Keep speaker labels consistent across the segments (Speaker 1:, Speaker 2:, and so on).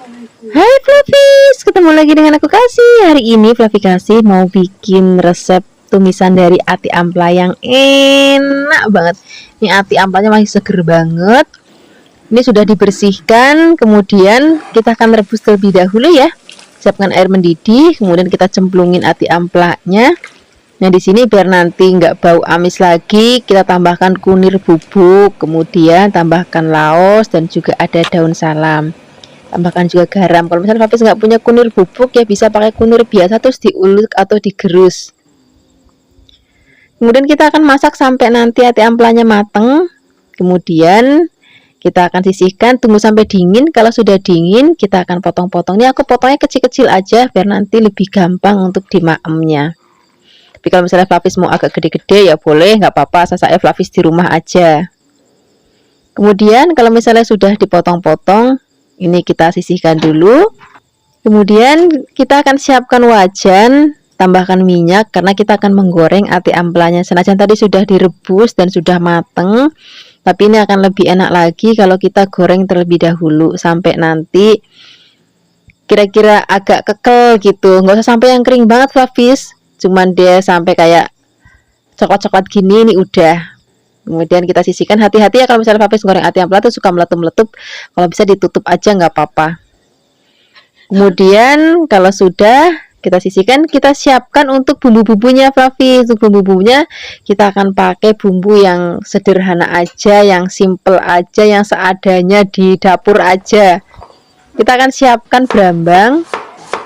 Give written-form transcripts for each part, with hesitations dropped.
Speaker 1: Hai Flavis, ketemu lagi dengan aku Kasih. Hari ini Flavi Kasih mau bikin resep tumisan dari ati ampla yang enak banget. Ini ati amplanya masih seger banget. Ini sudah dibersihkan, kemudian kita akan rebus terlebih dahulu ya. Siapkan air mendidih, kemudian kita cemplungin ati amplanya. Nah di sini biar nanti nggak bau amis lagi, kita tambahkan kunir bubuk, kemudian tambahkan laos dan juga ada daun salam. Tambahkan juga garam. Kalau misalnya Fafis nggak punya kunir bubuk ya bisa pakai kunir biasa terus diulek atau digerus. Kemudian kita akan masak sampai nanti ati amplanya mateng. Kemudian kita akan sisihkan, tunggu sampai dingin. Kalau sudah dingin kita akan potong-potong. Ini aku potongnya kecil-kecil aja biar nanti lebih gampang untuk dimaemnya. Tapi kalau misalnya Flavis mau agak gede-gede ya boleh, nggak apa-apa, saya Flavis di rumah aja. Kemudian kalau misalnya sudah dipotong-potong, ini kita sisihkan dulu. Kemudian kita akan siapkan wajan, tambahkan minyak karena kita akan menggoreng ati amplanya. Senajan tadi sudah direbus dan sudah mateng, tapi ini akan lebih enak lagi kalau kita goreng terlebih dahulu sampai nanti kira-kira agak kekel gitu. Nggak usah sampai yang kering banget Flavis, cuman dia sampai kayak coklat-coklat gini, ini udah. Kemudian kita sisihkan, hati-hati ya kalau misalnya Flavis goreng ati ampla tuh suka meletup-meletup, kalau bisa ditutup aja nggak apa-apa. Kemudian kalau sudah kita sisihkan, kita siapkan untuk bumbu-bumbunya Flavis. Untuk bumbu-bumbunya kita akan pakai bumbu yang sederhana aja, yang simple aja, yang seadanya di dapur aja. Kita akan siapkan brambang,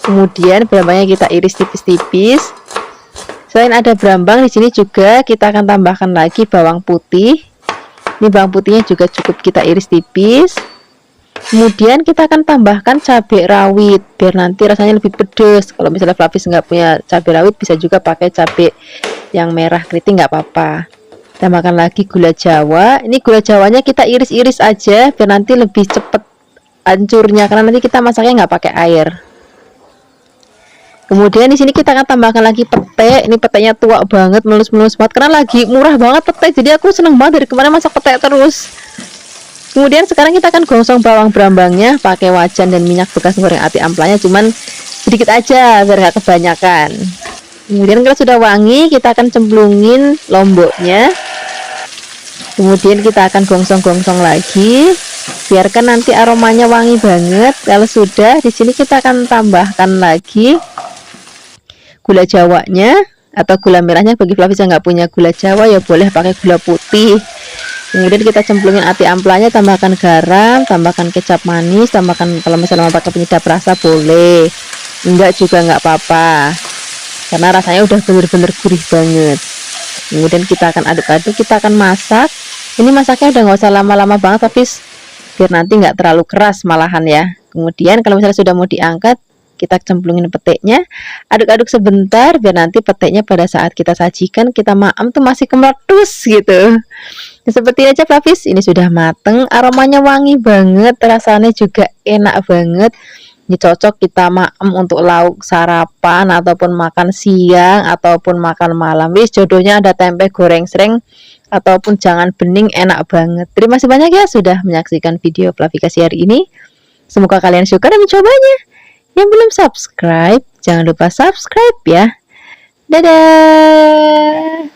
Speaker 1: kemudian brambangnya kita iris tipis-tipis. Selain ada brambang, di sini juga kita akan tambahkan lagi bawang putih. Ini bawang putihnya juga cukup kita iris tipis. Kemudian kita akan tambahkan cabai rawit biar nanti rasanya lebih pedas. Kalau misalnya Flavis nggak punya cabai rawit, bisa juga pakai cabai yang merah keriting, nggak apa-apa. Tambahkan lagi gula jawa. Ini gula jawanya kita iris-iris aja biar nanti lebih cepet hancurnya, karena nanti kita masaknya nggak pakai air. Kemudian di sini kita akan tambahkan lagi pete. Ini petenya tua banget, melus-melus banget karena lagi murah banget pete. Jadi aku seneng banget dari kemarin masak pete terus. Kemudian sekarang kita akan gosong bawang brambangnya pakai wajan dan minyak bekas goreng ati amplanya, cuman sedikit aja biar nggak kebanyakan. Kemudian kalau sudah wangi, kita akan cemplungin lomboknya. Kemudian kita akan gongsong-gongsong lagi. Biarkan nanti aromanya wangi banget. Kalau sudah, di sini kita akan tambahkan lagi gula jawanya atau gula merahnya. Bagi Flavis yang nggak punya gula jawa ya boleh pakai gula putih. Kemudian kita cemplungin ati amplanya, tambahkan garam, tambahkan kecap manis, tambahkan kalau misalnya mau pakai penyedap rasa boleh, enggak juga nggak apa-apa karena rasanya udah bener-bener gurih banget. Kemudian kita akan aduk-aduk, kita akan masak. Ini masaknya udah nggak usah lama-lama banget tapi biar nanti nggak terlalu keras malahan ya. Kemudian kalau misalnya sudah mau diangkat, kita cemplungin peteknya, aduk-aduk sebentar biar nanti peteknya pada saat kita sajikan, kita maem tuh masih kemeletus gitu. Nah, seperti aja Flavis, ini sudah mateng, aromanya wangi banget, rasanya juga enak banget. Ini cocok kita maem untuk lauk sarapan ataupun makan siang ataupun makan malam. Wis jodohnya ada tempe goreng sreng ataupun jangan bening, enak banget. Terima kasih banyak ya sudah menyaksikan video Flavi Kasih hari ini. Semoga kalian suka dan mencobanya. Yang belum subscribe, jangan lupa subscribe ya. Dadah.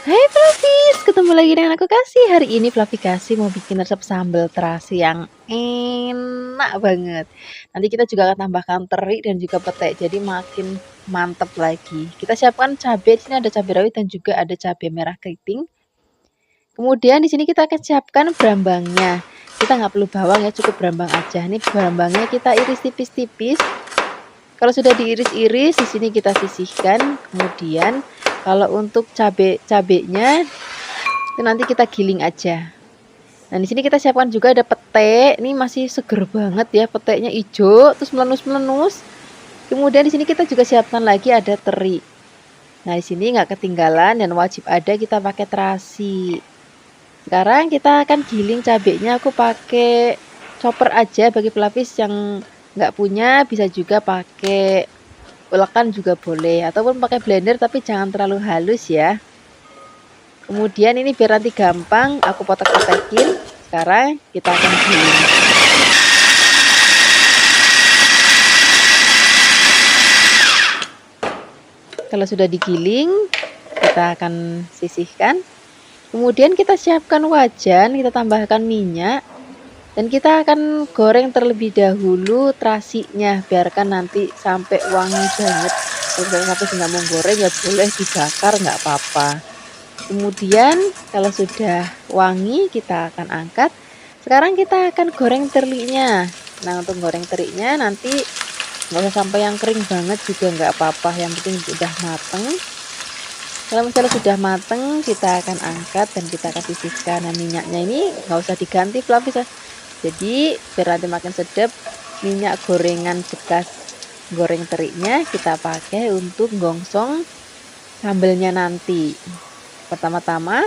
Speaker 1: Hai Flavis, ketemu lagi dengan aku Kasih. Hari ini Flavi Kasih mau bikin resep sambal terasi yang enak banget. Nanti kita juga akan tambahkan teri dan juga petai, jadi makin mantep lagi. Kita siapkan cabai, di sini ada cabai rawit dan juga ada cabai merah keriting. Kemudian di sini kita akan siapkan brambangnya. Kita nggak perlu bawang ya, cukup brambang aja. Ini brambangnya kita iris tipis-tipis. Kalau sudah diiris-iris, di sini kita sisihkan. Kemudian kalau untuk cabenya itu nanti kita giling aja. Nah di sini kita siapkan juga ada pete. Ini masih seger banget ya, petenya hijau terus melenus-melenus. Kemudian di sini kita juga siapkan lagi ada teri. Nah di sini nggak ketinggalan dan wajib ada kita pakai terasi. Sekarang kita akan giling cabenya, aku pakai chopper aja. Bagi Flavis yang nggak punya bisa juga pakai ulekan juga boleh, ataupun pakai blender tapi jangan terlalu halus ya. Kemudian ini biar nanti gampang aku potek-potekin. Sekarang kita akan giling. kalau sudah digiling, kita akan sisihkan. Kemudian kita siapkan wajan, kita tambahkan minyak, dan kita akan goreng terlebih dahulu terasinya, biarkan nanti sampai wangi banget. Kalau sampai nggak mau goreng ya boleh dibakar, nggak apa-apa. Kemudian kalau sudah wangi kita akan angkat. Sekarang kita akan goreng terinya. Nah, untuk goreng terinya nanti nggak usah sampai yang kering banget juga nggak apa-apa, yang penting sudah mateng. Kalau misalnya sudah mateng, kita akan angkat dan kita akan sisihkan. Nah, minyaknya ini nggak usah diganti Fluffy. Jadi biar nanti makin sedap, minyak gorengan bekas goreng terinya kita pakai untuk gongsong sambelnya nanti. Pertama-tama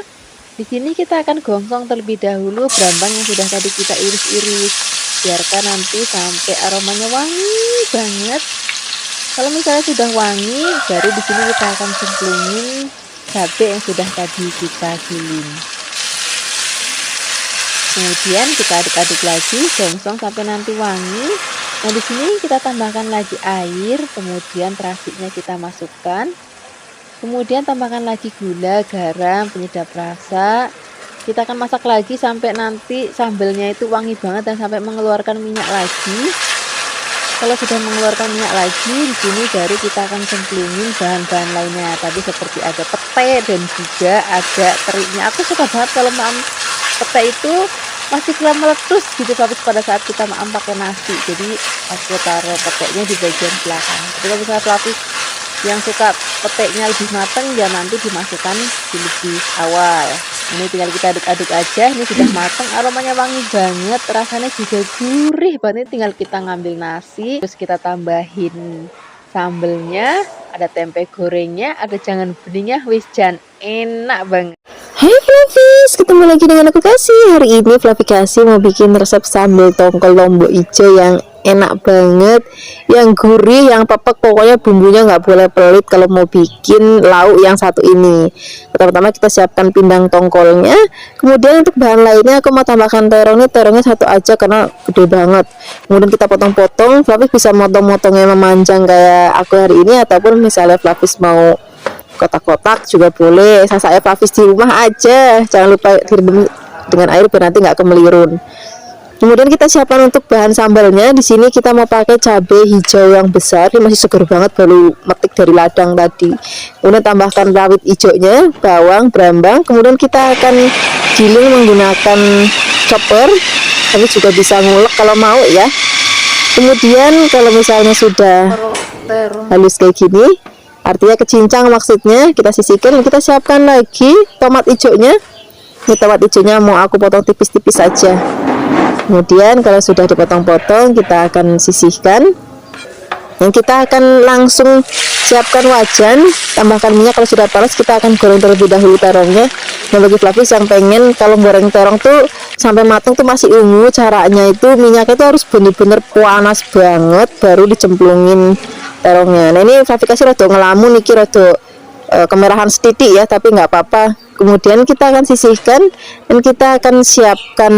Speaker 1: di sini kita akan gongsong terlebih dahulu brambang yang sudah tadi kita iris-iris. Biarkan nanti sampai aromanya wangi banget. Kalau misalnya sudah wangi, baru di sini kita akan cemplungin cabai yang sudah tadi kita giling. Kemudian kita aduk-aduk lagi, gongsong sampai nanti wangi. Nah, di sini kita tambahkan lagi air, kemudian terasinya kita masukkan. Kemudian tambahkan lagi gula, garam, penyedap rasa. Kita akan masak lagi sampai nanti sambelnya itu wangi banget dan sampai mengeluarkan minyak lagi. Kalau sudah mengeluarkan minyak lagi, di sini baru kita akan cemplungin bahan-bahan lainnya. Tadi seperti ada pete dan juga ada terinya. Aku suka banget kalau maam pete itu masih belum meletus gitu pada saat kita maam pakai nasi. Jadi aku taruh petenya di bagian belakang. Jadi kalau misalnya Fluffy yang suka petenya lebih matang, ya nanti dimasukkan di lebih awal. Ini tinggal kita aduk-aduk aja. Ini sudah matang, aromanya wangi banget, rasanya juga gurih banget. Ini tinggal kita ngambil nasi, terus kita tambahin sambelnya, ada tempe gorengnya, ada jangan beningnya, wis jan enak banget.
Speaker 2: Hai Fluffies, ketemu lagi dengan aku Kasih. Hari ini Fluffy Kasih mau bikin resep sambal tongkol lombok hijau yang enak banget, yang gurih, yang pepek. Pokoknya bumbunya nggak boleh pelit kalau mau bikin lauk yang satu ini. Pertama-tama kita siapkan pindang tongkolnya. Kemudian untuk bahan lainnya aku mau tambahkan terong. Ini terongnya satu aja karena gede banget. Kemudian kita potong-potong. Fluffy bisa motong-motongnya memanjang kayak aku hari ini, ataupun misalnya Fluffy mau kotak-kotak juga boleh. Saya Fluffy di rumah aja, jangan lupa direndam dengan air biar nanti nggak kemelirun. Kemudian kita siapkan untuk bahan sambalnya. Di sini kita mau pakai cabai hijau yang besar, ini masih segar banget, baru metik dari ladang tadi. Kemudian tambahkan rawit hijaunya, bawang, brambang. Kemudian kita akan giling menggunakan chopper, tapi juga bisa ngulek kalau mau ya. Kemudian kalau misalnya sudah halus kayak gini, artinya kecincang maksudnya, kita sisihkan. Kita siapkan lagi tomat hijaunya. Ini tomat hijaunya mau aku potong tipis-tipis saja. Kemudian kalau sudah dipotong-potong, kita akan sisihkan. Dan kita akan langsung siapkan wajan, tambahkan minyak. Kalau sudah panas, kita akan goreng terlebih dahulu terongnya. Nah, bagi Fluffy yang pengen kalau goreng terong tuh sampai matang tuh masih ungu, caranya itu minyaknya itu harus bener-bener panas banget baru dicemplungin terongnya. Nah, ini Fluffy Kasih rada ngelamun iki, rada kemerahan sedikit ya, tapi nggak apa-apa. Kemudian kita akan sisihkan dan kita akan siapkan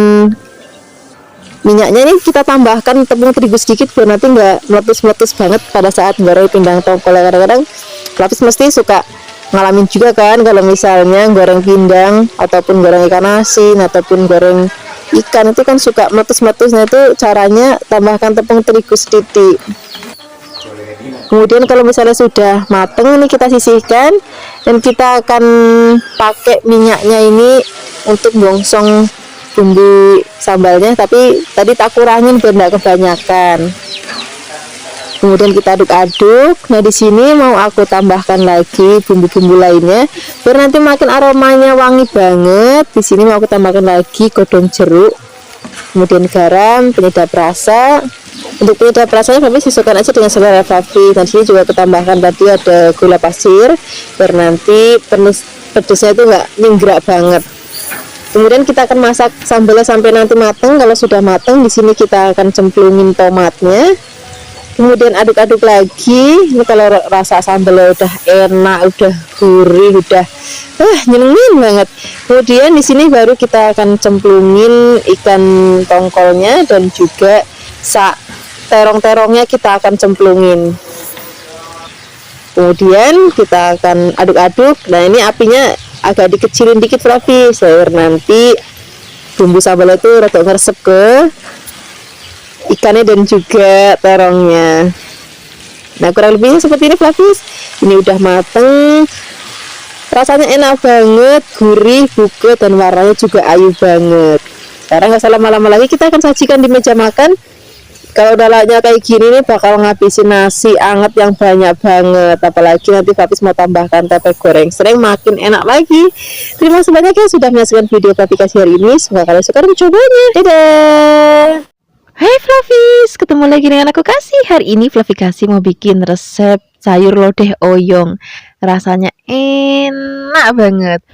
Speaker 2: minyaknya. Ini kita tambahkan tepung terigu sedikit biar nanti nggak meletus-meletus banget pada saat goreng pindang tongkol. Kadang-kadang Fluffy mesti suka ngalamin juga kan kalau misalnya goreng pindang ataupun goreng ikan asin ataupun goreng ikan itu kan suka meletus-meletus. Nah, itu caranya tambahkan tepung terigu sedikit. Kemudian kalau misalnya sudah mateng, ini kita sisihkan dan kita akan pakai minyaknya ini untuk gongsong bumbu sambalnya, tapi tadi tak kurangin biar enggak kebanyakan. Kemudian kita aduk-aduk. Nah, di sini mau aku tambahkan lagi bumbu-bumbu lainnya biar nanti makin aromanya wangi banget. Di sini mau aku tambahkan lagi godong jeruk, kemudian garam, penyedap rasa. Untuk penyedap rasanya Fluffy sesuaikan aja dengan selera Fluffy. Dan sini juga ketambahkan tadi ada gula pasir biar nanti pedesnya itu nggak ninggerak banget. Kemudian kita akan masak sambalnya sampai nanti matang. Kalau sudah matang, di sini kita akan cemplungin tomatnya. Kemudian aduk-aduk lagi. Ini kalau rasa sambalnya udah enak, udah gurih, udah nyenengin banget. Kemudian di sini baru kita akan cemplungin ikan tongkolnya dan juga terong-terongnya kita akan cemplungin. Kemudian kita akan aduk-aduk. Nah ini apinya agak dikecilin dikit Fluffy, biar nanti bumbu sambal itu rada ngeresep ke ikannya dan juga terongnya. Nah kurang lebihnya seperti ini Fluffy. Ini udah mateng, rasanya enak banget, gurih, buket, dan warnanya juga ayu banget. Sekarang nggak usah lama-lama lagi, kita akan sajikan di meja makan. Kalau udah layaknya kayak gini nih bakal ngabisin nasi anget yang banyak banget. Apalagi nanti Fapis mau tambahkan tempe goreng sering makin enak lagi. Terima kasih banyak ya sudah menyaksikan video aplikasi hari ini. Semoga kalian suka dan mencobanya. Dadah.
Speaker 1: Hai Flavis, ketemu lagi dengan aku Kasih. Hari ini Fluffy Kasih mau bikin resep sayur lodeh oyong. Rasanya enak banget.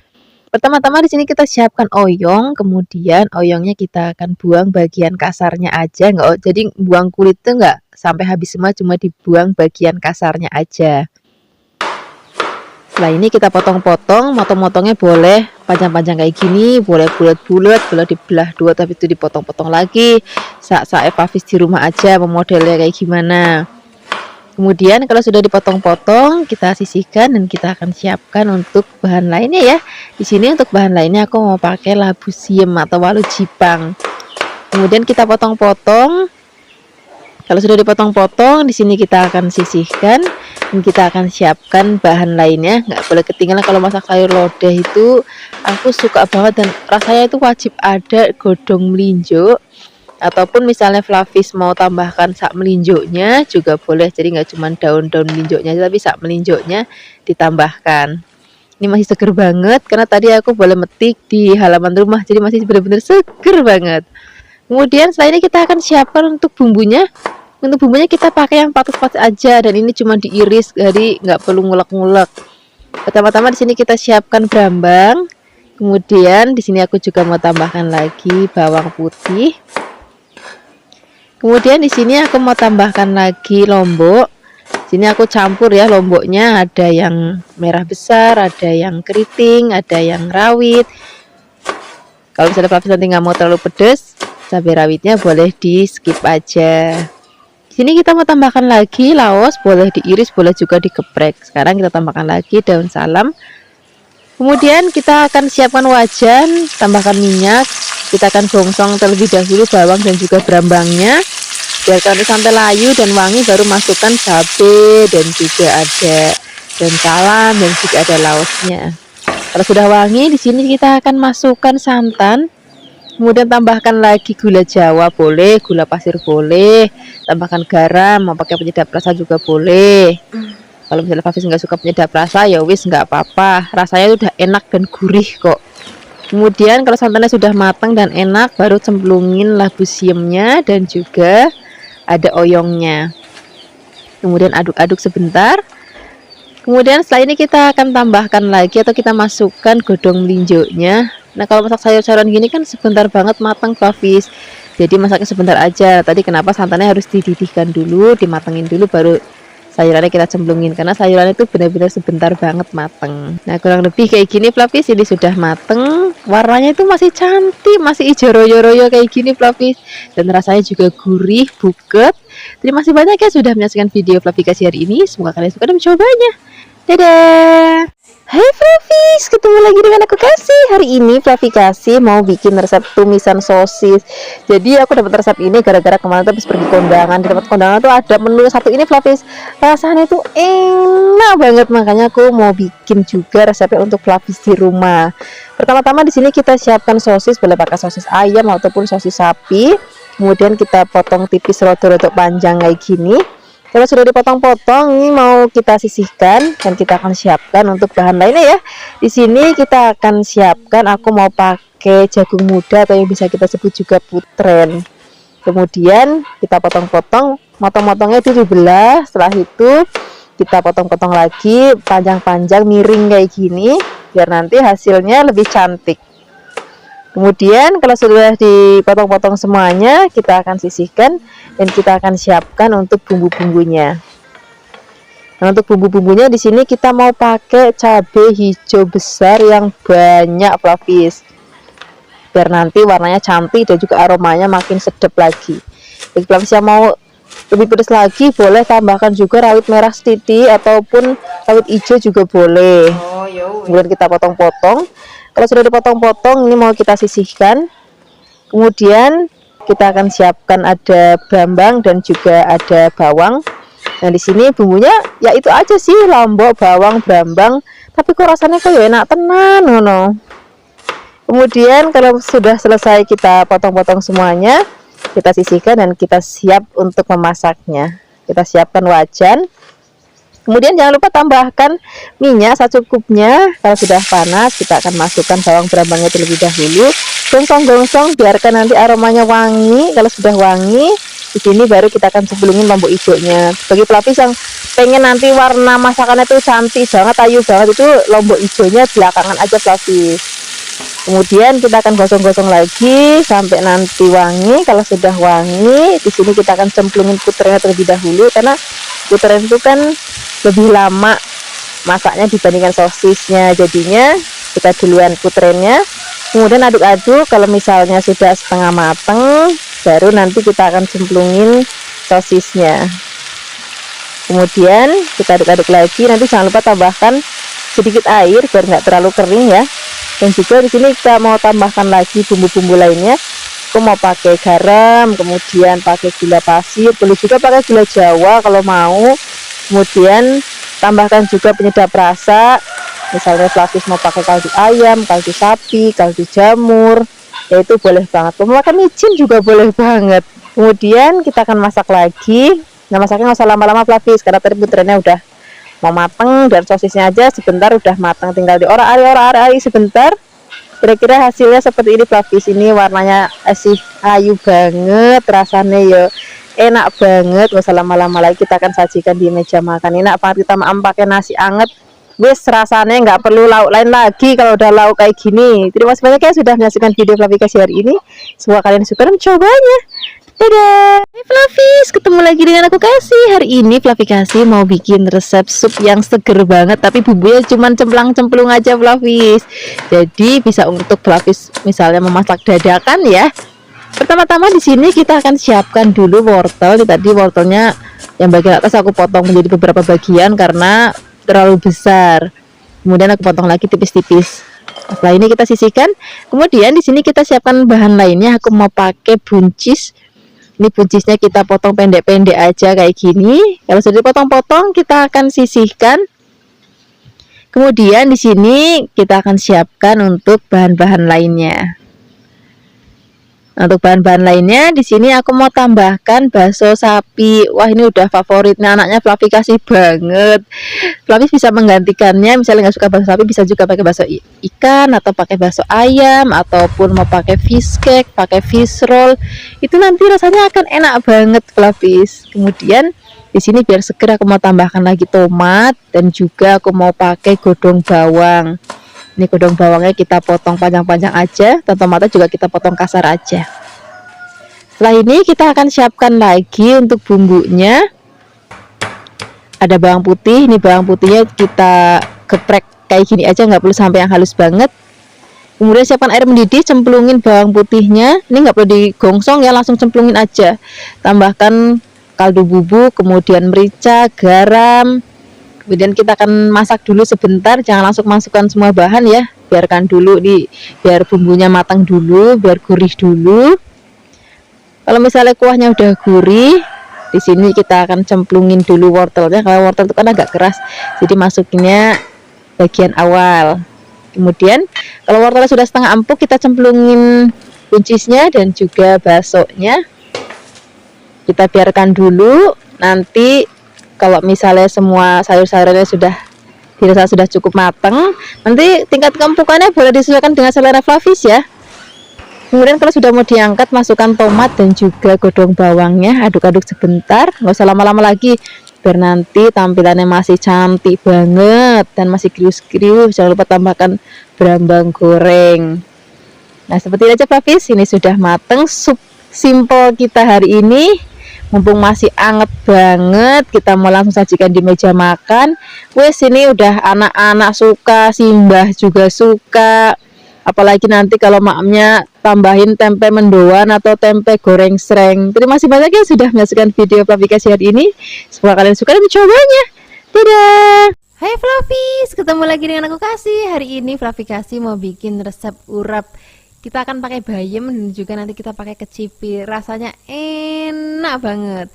Speaker 1: Pertama-tama di sini kita siapkan oyong, kemudian oyongnya kita akan buang bagian kasarnya aja, jadi buang kulit itu nggak sampai habis semua, cuma dibuang bagian kasarnya aja. Setelah ini kita potong-potong, motong-motongnya boleh panjang-panjang kayak gini, boleh bulat-bulat, boleh dibelah dua tapi itu dipotong-potong lagi. Saat Fafis di rumah aja memodelnya kayak gimana. Kemudian kalau sudah dipotong-potong, kita sisihkan dan kita akan siapkan untuk bahan lainnya ya. Di sini untuk bahan lainnya aku mau pakai labu siem atau walu jipang. Kemudian kita potong-potong. Kalau sudah dipotong-potong, di sini kita akan sisihkan dan kita akan siapkan bahan lainnya. Nggak boleh ketinggalan kalau masak sayur lodeh itu, aku suka banget dan rasanya itu wajib ada godong melinjo. Ataupun misalnya Flavis mau tambahkan sak melinjoknya juga boleh, jadi nggak cuma daun-daun melinjoknya tapi sak melinjoknya ditambahkan. Ini masih seger banget karena tadi aku boleh metik di halaman rumah, jadi masih benar-benar seger banget. Kemudian setelah ini kita akan siapkan untuk bumbunya. Untuk bumbunya kita pakai yang patus-patus aja dan ini cuma diiris, jadi nggak perlu ngulek-ngulek. Pertama-tama di sini kita siapkan brambang. Kemudian di sini aku juga mau tambahkan lagi bawang putih. Kemudian di sini aku mau tambahkan lagi lombok. Sini aku campur ya lomboknya, ada yang merah besar, ada yang keriting, ada yang rawit. Kalau misalnya Flavis nanti nggak mau terlalu pedas, cabai rawitnya boleh di skip aja. Sini kita mau tambahkan lagi laos, boleh diiris, boleh juga dikeprek. Sekarang kita tambahkan lagi daun salam. Kemudian kita akan siapkan wajan, tambahkan minyak. Kita akan gongsong terlebih dahulu bawang dan juga brambangnya. Biarkan sampai layu dan wangi, baru masukkan cabai dan juga ada daun salam dan juga ada laosnya. Kalau sudah wangi, di sini kita akan masukkan santan. Kemudian tambahkan lagi gula Jawa boleh, gula pasir boleh, tambahkan garam, mau pakai penyedap rasa juga boleh. Kalau misalnya Fafis nggak suka penyedap rasa, ya wis nggak apa-apa. Rasanya udah enak dan gurih kok. Kemudian kalau santannya sudah matang dan enak, baru cemplungin labu siemnya dan juga ada oyongnya. Kemudian aduk-aduk sebentar. Kemudian setelah ini kita akan tambahkan lagi atau kita masukkan godong melinjoknya. Nah kalau masak sayur-sayuran gini kan sebentar banget matang Fafis, jadi masaknya sebentar aja. Tadi kenapa santannya harus dididihkan dulu, dimatengin dulu, baru sayurannya kita cemplungin, karena sayurannya itu benar-benar sebentar banget mateng. Nah kurang lebih kayak gini Flavis, ini sudah mateng, warnanya itu masih cantik, masih hijau royo-royo kayak gini Flavis, dan rasanya juga gurih, buket. Terima kasih banyak ya sudah menyaksikan video Flavikasi hari ini, semoga kalian suka dan mencobanya. Dadah. Hai Flavis, ketemu lagi dengan aku Kasih. Hari ini Flavikasi mau bikin resep tumisan sosis. Jadi aku dapat resep ini gara-gara kemarin habis pergi kondangan. Di tempat kondangan tuh ada menu satu ini Flavis. Rasanya tuh enak banget, makanya aku mau bikin juga resepnya untuk Flavis di rumah. Pertama-tama di sini kita siapkan sosis, boleh pakai sosis ayam ataupun sosis sapi. Kemudian kita potong tipis rodok-rodok panjang kayak gini. Kalau sudah dipotong-potong, ini mau kita sisihkan dan kita akan siapkan untuk bahan lainnya ya. Di sini kita akan siapkan, aku mau pakai jagung muda atau yang bisa kita sebut juga putren. Kemudian kita potong-potong, motong-motongnya itu dibelah. Setelah itu kita potong-potong lagi panjang-panjang miring kayak gini, biar nanti hasilnya lebih cantik. Kemudian kalau sudah dipotong-potong semuanya, kita akan sisihkan dan kita akan siapkan untuk bumbu-bumbunya. Nah, untuk bumbu-bumbunya di sini kita mau pakai cabai hijau besar yang banyak Flavis, biar nanti warnanya cantik dan juga aromanya makin sedap lagi. Bagi Flavis yang mau lebih pedas lagi, boleh tambahkan juga rawit merah sedikit ataupun rawit hijau juga boleh. Kemudian kita potong-potong. Kalau sudah dipotong-potong, ini mau kita sisihkan. Kemudian kita akan siapkan ada brambang dan juga ada bawang. Nah, di sini bumbunya ya itu aja sih, lombok, bawang, brambang. Tapi kok rasanya kok ya enak tenan ngono. Kemudian kalau sudah selesai kita potong-potong semuanya, kita sisihkan dan kita siap untuk memasaknya. Kita siapkan wajan. Kemudian jangan lupa tambahkan minyak secukupnya. Kalau sudah panas, kita akan masukkan bawang brambangnya terlebih dahulu. Gongsong-gongsong, biarkan nanti aromanya wangi. Kalau sudah wangi, di sini baru kita akan cemplungin lombok hijaunya. Bagi pelapis yang pengen nanti warna masakannya tuh cantik banget, ayu banget, itu lombok hijaunya belakangan aja pelapis. Kemudian kita akan gosong-gosong lagi sampai nanti wangi. Kalau sudah wangi, di sini kita akan cemplungin puternya terlebih dahulu, karena puter itu kan lebih lama masaknya dibandingkan sosisnya. Jadinya kita duluan putrennya, kemudian aduk-aduk. Kalau misalnya sudah setengah matang, baru nanti kita akan cemplungin sosisnya. Kemudian kita aduk-aduk lagi. Nanti jangan lupa tambahkan sedikit air biar nggak terlalu kering ya. Dan juga di sini kita mau tambahkan lagi bumbu-bumbu lainnya. Aku mau pakai garam, kemudian pakai gula pasir, boleh juga pakai gula Jawa kalau mau. Kemudian tambahkan juga penyedap rasa, misalnya pelapis mau pakai kaldu ayam, kaldu sapi, kaldu jamur, ya itu boleh banget. Mau makan micin juga boleh banget. Kemudian kita akan masak lagi. Nah, masaknya nggak usah lama-lama pelapis, karena tadi putrennya udah mau mateng, dan sosisnya aja sebentar udah matang, tinggal diorak-arik sebentar. Kira-kira hasilnya seperti ini pelapis. Ini warnanya asih ayu banget, rasanya ya enak banget. Gak usah lama-lama lagi, kita akan sajikan di meja makan. Enak banget, kita makan pakai nasi anget, wis rasanya nggak perlu lauk lain lagi kalau udah lauk kayak gini. Terima kasih banyak ya sudah menyaksikan video Flavikasi hari ini. Semoga kalian suka dan mencobanya. Dadah. Hai Flavis, ketemu lagi dengan aku Kasih. Hari ini Flavikasi mau bikin resep sup yang seger banget, tapi bumbunya cuma cemplang-cemplung aja Flavis. Jadi bisa untuk Flavis misalnya memasak dadakan ya. Pertama-tama di sini kita akan siapkan dulu wortel. Ini tadi wortelnya yang bagian atas aku potong menjadi beberapa bagian karena terlalu besar. Kemudian aku potong lagi tipis-tipis. Setelah ini kita sisihkan. Kemudian di sini kita siapkan bahan lainnya. Aku mau pakai buncis. Ini buncisnya kita potong pendek-pendek aja kayak gini. Kalau sudah dipotong-potong, kita akan sisihkan. Kemudian di sini kita akan siapkan untuk bahan-bahan lainnya. Untuk bahan-bahan lainnya di sini aku mau tambahkan bakso sapi. Wah, ini udah favoritnya anaknya Flavikasi banget. Flavis bisa menggantikannya, misalnya nggak suka bakso sapi bisa juga pakai bakso ikan atau pakai bakso ayam, ataupun mau pakai fish cake, pakai fish roll. Itu nanti rasanya akan enak banget Flavis. Kemudian di sini biar seger aku mau tambahkan lagi tomat, dan juga aku mau pakai godong bawang. Ini godong bawangnya kita potong panjang-panjang aja, dan tomatnya juga kita potong kasar aja. Setelah ini kita akan siapkan lagi untuk bumbunya. Ada bawang putih. Ini bawang putihnya kita geprek kayak gini aja, nggak perlu sampai yang halus banget. Kemudian siapkan air mendidih, cemplungin bawang putihnya. Ini nggak perlu digongsong ya, langsung cemplungin aja. Tambahkan kaldu bubuk, kemudian merica, garam. Kemudian kita akan masak dulu sebentar, jangan langsung masukkan semua bahan ya. Biarkan dulu biar bumbunya matang dulu, biar gurih dulu. Kalau misalnya kuahnya udah gurih, di sini kita akan cemplungin dulu wortelnya. Kalau wortel itu kan agak keras, jadi masukinnya bagian awal. Kemudian kalau wortelnya sudah setengah empuk, kita cemplungin buncisnya dan juga baksonya. Kita biarkan dulu. Nanti kalau misalnya semua sayur-sayurannya sudah dirasa sudah cukup matang, nanti tingkat keempukannya boleh disesuaikan dengan selera Flavis ya. Kemudian kalau sudah mau diangkat, masukkan tomat dan juga godong bawangnya, aduk-aduk sebentar, nggak usah lama-lama lagi, biar nanti tampilannya masih cantik banget dan masih krius-krius. Jangan lupa tambahkan brambang goreng. Nah, seperti ini aja Flavis, ini sudah mateng sup simple kita hari ini. Mumpung masih anget banget, kita mau langsung sajikan di meja makan. Wes, ini udah anak-anak suka, simbah juga suka. Apalagi nanti kalau maamnya tambahin tempe mendoan atau tempe goreng sreng. Terima kasih banyak ya sudah menyaksikan video aplikasi hari ini. Semoga kalian suka dan mencobanya. Dadah. Hai Fluffies, ketemu lagi dengan aku Kasih. Hari ini Fluffy Kasih mau bikin resep urap. Kita akan pakai bayam dan juga nanti kita pakai kecipir. Rasanya enak banget.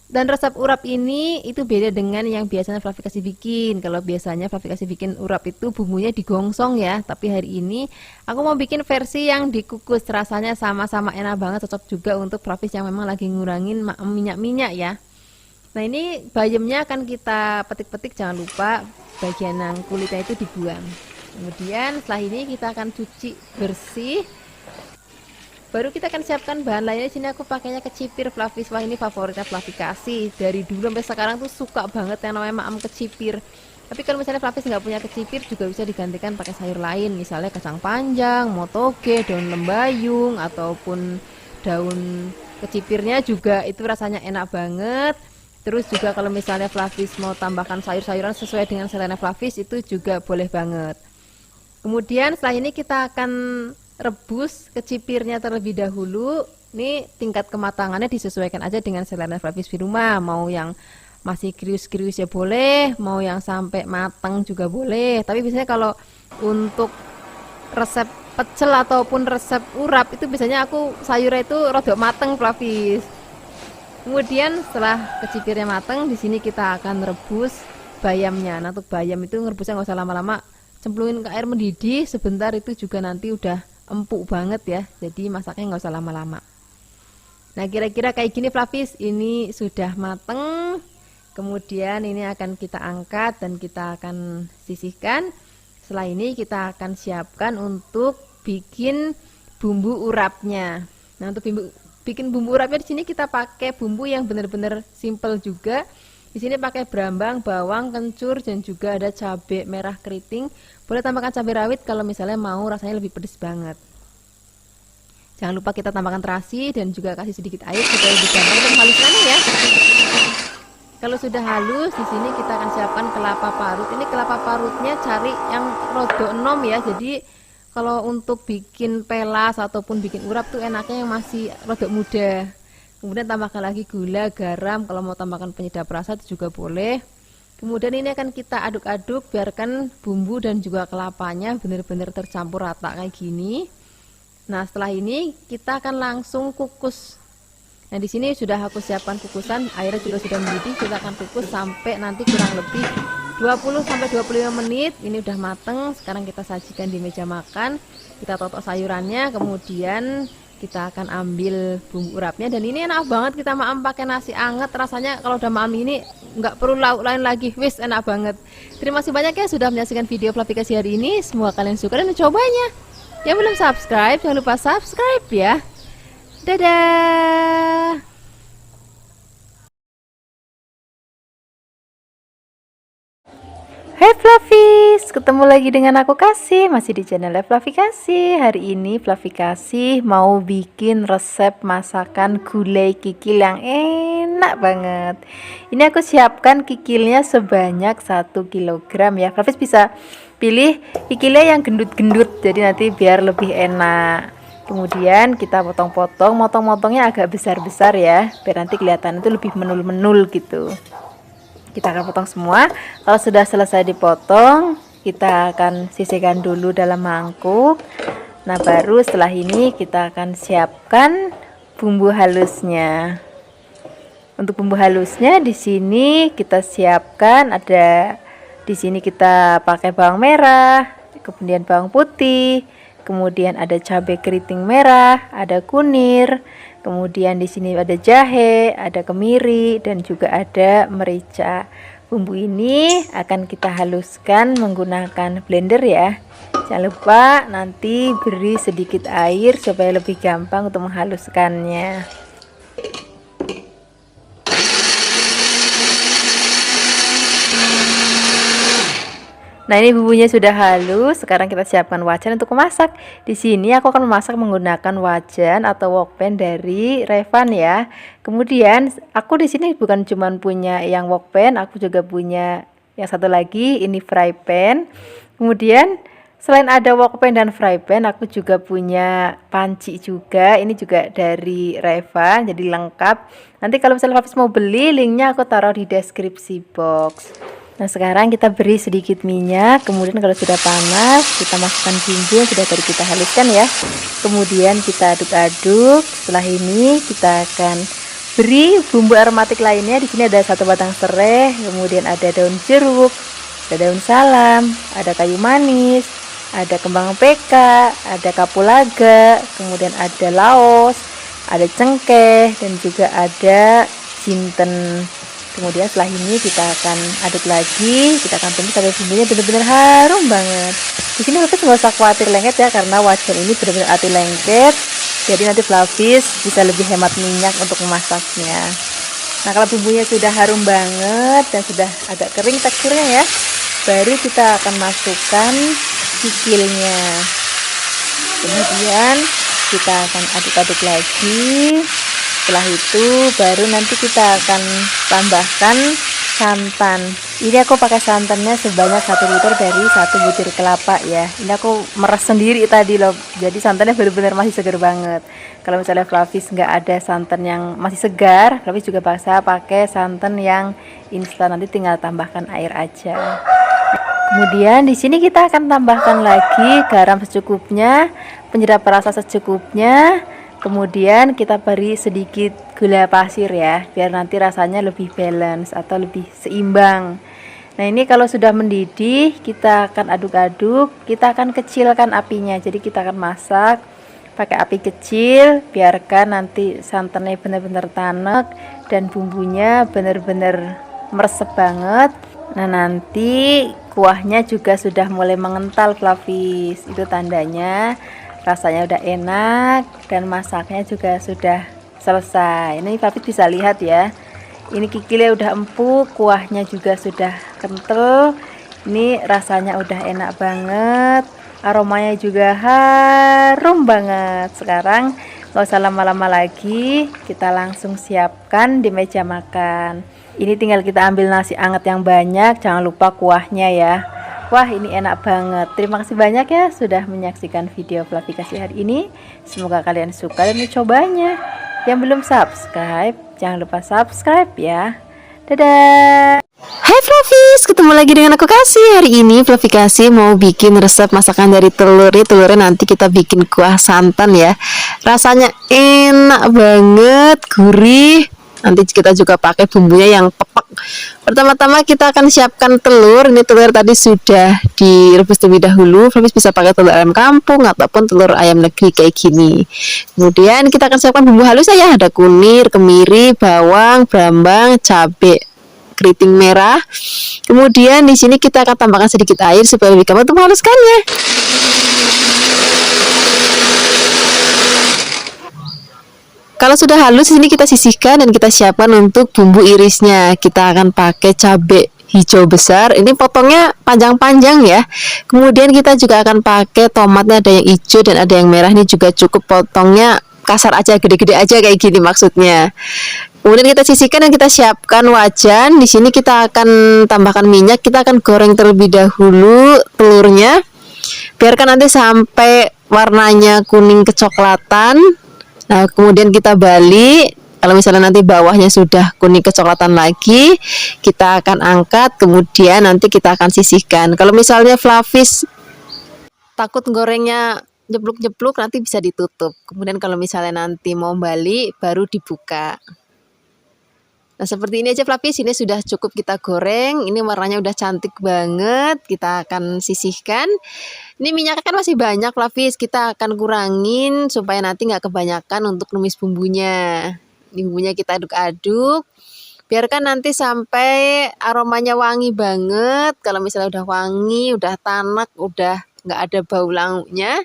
Speaker 1: Dan resep urap ini itu beda dengan yang biasanya Fluffy Kasih bikin. Kalau biasanya Fluffy Kasih bikin urap itu bumbunya digongsong ya. Tapi hari ini aku mau bikin versi yang dikukus. Rasanya sama-sama enak banget, cocok juga untuk Fluffies yang memang lagi ngurangin minyak-minyak ya. Nah ini bayamnya akan kita petik-petik, jangan lupa bagian yang kulitnya itu dibuang. Kemudian setelah ini kita akan cuci bersih. Baru kita akan siapkan bahan lainnya. Di sini aku pakainya kecipir Fluffies. Wah ini favoritnya Fluffy Kasih. Dari dulu sampai sekarang tuh suka banget yang namanya maam kecipir. Tapi kalau misalnya Fluffies nggak punya kecipir juga bisa digantikan pakai sayur lain. Misalnya kacang panjang, motoge, daun lembayung, ataupun daun kecipirnya juga itu rasanya enak banget. Terus juga kalau misalnya Fluffies mau tambahkan sayur-sayuran sesuai dengan selera Fluffies itu juga boleh banget. Kemudian setelah ini kita akan rebus kecipirnya terlebih dahulu. Ini tingkat kematangannya disesuaikan aja dengan selera Fluffies di rumah. Mau yang masih krius-krius ya boleh, mau yang sampai matang juga boleh. Tapi biasanya kalau untuk resep pecel ataupun resep urap itu biasanya aku sayurnya itu rodok mateng Fluffies. Kemudian setelah kecipirnya mateng, di sini kita akan rebus bayamnya. Nah untuk bayam itu ngerebusnya nggak usah lama-lama, cemplungin ke air mendidih sebentar itu juga nanti udah empuk banget ya, jadi masaknya nggak usah lama-lama. Nah kira-kira kayak gini Fluffies, ini sudah mateng. Kemudian ini akan kita angkat dan kita akan sisihkan. Setelah ini kita akan siapkan untuk bikin bumbu urapnya. Nah untuk bikin bumbu urapnya di sini kita pakai bumbu yang benar-benar simple juga. Di sini pakai berambang, bawang, kencur, dan juga ada cabai merah keriting. Boleh tambahkan cabai rawit kalau misalnya mau rasanya lebih pedas banget. Jangan lupa kita tambahkan terasi dan juga kasih sedikit air supaya lebih gampang untuk menghaluskannya ya. Kalau sudah halus, di sini kita akan siapkan kelapa parut. Ini kelapa parutnya cari yang rodok enom ya. Jadi kalau untuk bikin pelas ataupun bikin urap tuh enaknya yang masih rodok muda. Kemudian tambahkan lagi gula, garam, kalau mau tambahkan penyedap rasa itu juga boleh. Kemudian ini akan kita aduk-aduk, biarkan bumbu dan juga kelapanya benar-benar tercampur rata kayak gini. Nah setelah ini kita akan langsung kukus. Nah di sini sudah aku siapkan kukusan, airnya juga sudah mendidih. Kita akan kukus sampai nanti kurang lebih 20-25 menit. Ini udah mateng. Sekarang kita sajikan di meja makan. Kita totok sayurannya, kemudian kita akan ambil bumbu urapnya. Dan ini enak banget kita maam pakai nasi anget. Rasanya kalau udah maam ini nggak perlu lauk lain lagi. Wis enak banget. Terima kasih banyak ya sudah menyaksikan video Fluffy Kasih hari ini. Semoga kalian suka dan mencobanya. Yang belum subscribe jangan lupa subscribe ya. Dadah. Hai Fluffies, ketemu lagi dengan aku Kasih, masih di channel Fluffy Kasih. Hari ini Fluffy Kasih mau bikin resep masakan gulai kikil yang enak banget. Ini aku siapkan kikilnya sebanyak 1 kilogram ya. Fluffies bisa pilih kikilnya yang gendut-gendut, jadi nanti biar lebih enak. Kemudian kita potong-potong, motong-motongnya agak besar-besar ya, biar nanti kelihatan itu lebih menul-menul gitu. Kita akan potong semua. Kalau sudah selesai dipotong, kita akan sisihkan dulu dalam mangkuk. Nah baru setelah ini kita akan siapkan bumbu halusnya. Untuk bumbu halusnya di sini kita siapkan, ada di sini kita pakai bawang merah, kemudian bawang putih, kemudian ada cabai keriting merah, ada kunir, kemudian di sini ada jahe, ada kemiri, dan juga ada merica. Bumbu ini akan kita haluskan menggunakan blender ya. Jangan lupa nanti beri sedikit air supaya lebih gampang untuk menghaluskannya. Nah ini bumbunya sudah halus. Sekarang kita siapkan wajan untuk memasak. Di sini aku akan memasak menggunakan wajan atau wokpan dari Revan ya. Kemudian aku di sini bukan cuma punya yang wokpan, aku juga punya yang satu lagi ini fry pan. Kemudian Selain ada workpan dan frypan, aku juga punya panci juga. Ini juga dari Reva, jadi lengkap. Nanti kalau misalnya Hafiz mau beli, linknya aku taruh di deskripsi box. Nah, sekarang kita beri sedikit minyak, kemudian kalau sudah panas, kita masukkan bumbu yang sudah tadi kita haluskan ya. Kemudian kita aduk-aduk. Setelah ini kita akan beri bumbu aromatik lainnya. Di sini ada 1 batang serai, kemudian ada daun jeruk, ada daun salam, ada kayu manis, ada kembang peka, ada kapulaga, kemudian ada laos, ada cengkeh, dan juga ada jinten. Kemudian setelah ini kita akan aduk lagi, kita akan tunggu sampai bumbunya benar-benar harum banget. Di sini Hafiz nggak usah khawatir lengket ya, karena wajan ini benar-benar anti lengket. Jadi nanti Hafiz bisa lebih hemat minyak untuk memasaknya. Nah, kalau bumbunya sudah harum banget dan sudah agak kering teksturnya ya, baru kita akan masukkan kikilnya. Kemudian kita akan aduk-aduk lagi. Setelah itu baru nanti kita akan tambahkan santan. Ini aku pakai santannya sebanyak 1 liter dari 1 butir kelapa ya. Ini aku meres sendiri tadi loh, jadi santannya benar-benar masih segar banget. Kalau misalnya Flavis nggak ada santan yang masih segar, Flavis juga bisa pakai santan yang instan, nanti tinggal tambahkan air aja. Kemudian di sini kita akan tambahkan lagi garam secukupnya, penyedap rasa secukupnya. Kemudian kita beri sedikit gula pasir ya, biar nanti rasanya lebih balance atau lebih seimbang. Nah, ini kalau sudah mendidih, kita akan aduk-aduk, kita akan kecilkan apinya. Jadi kita akan masak pakai api kecil, biarkan nanti santannya benar-benar tanek dan bumbunya benar-benar meresep banget. Nah, nanti kuahnya juga sudah mulai mengental Flavis. Itu tandanya rasanya udah enak dan masaknya juga sudah selesai. Ini Flavis bisa lihat ya, ini kikilnya udah empuk, kuahnya juga sudah kental. Ini rasanya udah enak banget, aromanya juga harum banget. Sekarang gak usah lama-lama lagi, kita langsung siapkan di meja makan. Ini tinggal kita ambil nasi anget yang banyak, jangan lupa kuahnya ya. Wah, ini enak banget. Terima kasih banyak ya sudah menyaksikan video Flavikasi hari ini. Semoga kalian suka dan mencobanya. Yang belum subscribe, jangan lupa subscribe ya. Dadah.
Speaker 2: Hai Flavis, ketemu lagi dengan aku Kasih. Hari ini Flavikasi mau bikin resep masakan dari telur. Telurnya nanti kita bikin kuah santan ya. Rasanya enak banget, gurih. Nanti kita juga pakai bumbunya yang pepek. Pertama-tama kita akan siapkan telur. Ini telur tadi sudah direbus terlebih dahulu. Flavis bisa pakai telur ayam kampung ataupun telur ayam negeri kayak gini. Kemudian kita akan siapkan bumbu halus ya. Ada kunir, kemiri, bawang, brambang, cabai, keriting merah. Kemudian di sini kita akan tambahkan sedikit air supaya lebih gampang untuk menghaluskannya. Kalau sudah halus, ini kita sisihkan dan kita siapkan untuk bumbu irisnya. Kita akan pakai cabai hijau besar, ini potongnya panjang-panjang ya. Kemudian kita juga akan pakai tomatnya, ada yang hijau dan ada yang merah. Ini juga cukup potongnya kasar aja, gede-gede aja kayak gini maksudnya. Kemudian kita sisihkan dan kita siapkan wajan. Di sini kita akan tambahkan minyak. Kita akan goreng terlebih dahulu telurnya. Biarkan nanti sampai warnanya kuning kecoklatan. Nah, kemudian kita balik. Kalau misalnya nanti bawahnya sudah kuning kecoklatan lagi, kita akan angkat. Kemudian nanti kita akan sisihkan. Kalau misalnya Flavis takut gorengnya jeblok-jeblok, nanti bisa ditutup. Kemudian kalau misalnya nanti mau balik, baru dibuka. Nah, seperti ini aja Flavis, ini sudah cukup kita goreng. Ini warnanya udah cantik banget. Kita akan sisihkan. Ini minyaknya kan masih banyak Flavis, kita akan kurangin supaya nanti nggak kebanyakan untuk numis bumbunya. Ini bumbunya kita aduk-aduk. Biarkan nanti sampai aromanya wangi banget. Kalau misalnya udah wangi, udah tanak, udah nggak ada bau lauknya.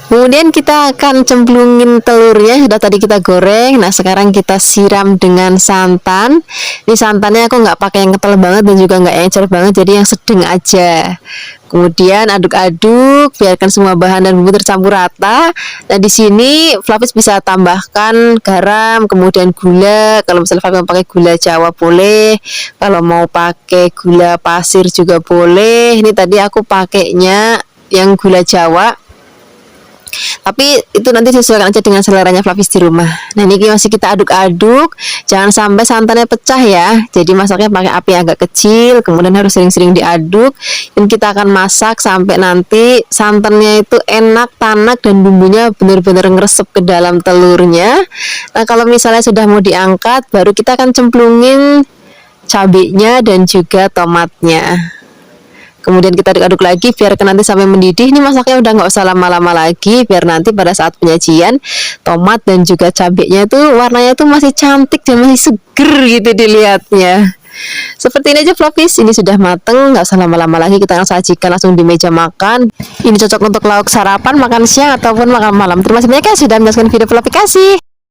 Speaker 2: Kemudian kita akan cemplungin telurnya, sudah tadi kita goreng. Nah, sekarang kita siram dengan santan. Ini santannya aku nggak pakai yang kental banget dan juga nggak encer banget, jadi yang sedang aja. Kemudian aduk-aduk, biarkan semua bahan dan bumbu tercampur rata. Nah, di sini Flavis bisa tambahkan garam, kemudian gula. Kalau misalnya Flavis mau pakai gula Jawa boleh, kalau mau pakai gula pasir juga boleh. Ini tadi aku pakainya yang gula Jawa. Tapi itu nanti disesuaikan aja dengan seleranya Flavis di rumah. Nah ini masih kita aduk-aduk, jangan sampai santannya pecah ya. Jadi masaknya pakai api agak kecil, kemudian harus sering-sering diaduk. Dan kita akan masak sampai nanti santannya itu enak, tanak, dan bumbunya benar-benar ngeresep ke dalam telurnya. Nah kalau misalnya sudah mau diangkat, baru kita akan cemplungin cabenya dan juga tomatnya. Kemudian kita aduk-aduk lagi, biarkan nanti sampai mendidih. Ini masaknya udah nggak usah lama-lama lagi, biar nanti pada saat penyajian tomat dan juga cabenya itu warnanya tuh masih cantik dan masih seger gitu dilihatnya. Seperti ini aja Flavis, ini sudah mateng, nggak usah lama-lama lagi, kita akan sajikan langsung di meja makan. Ini cocok untuk lauk sarapan, makan siang ataupun makan malam. Terima kasih banyak ya sudah menyaksikan video Flavikasi.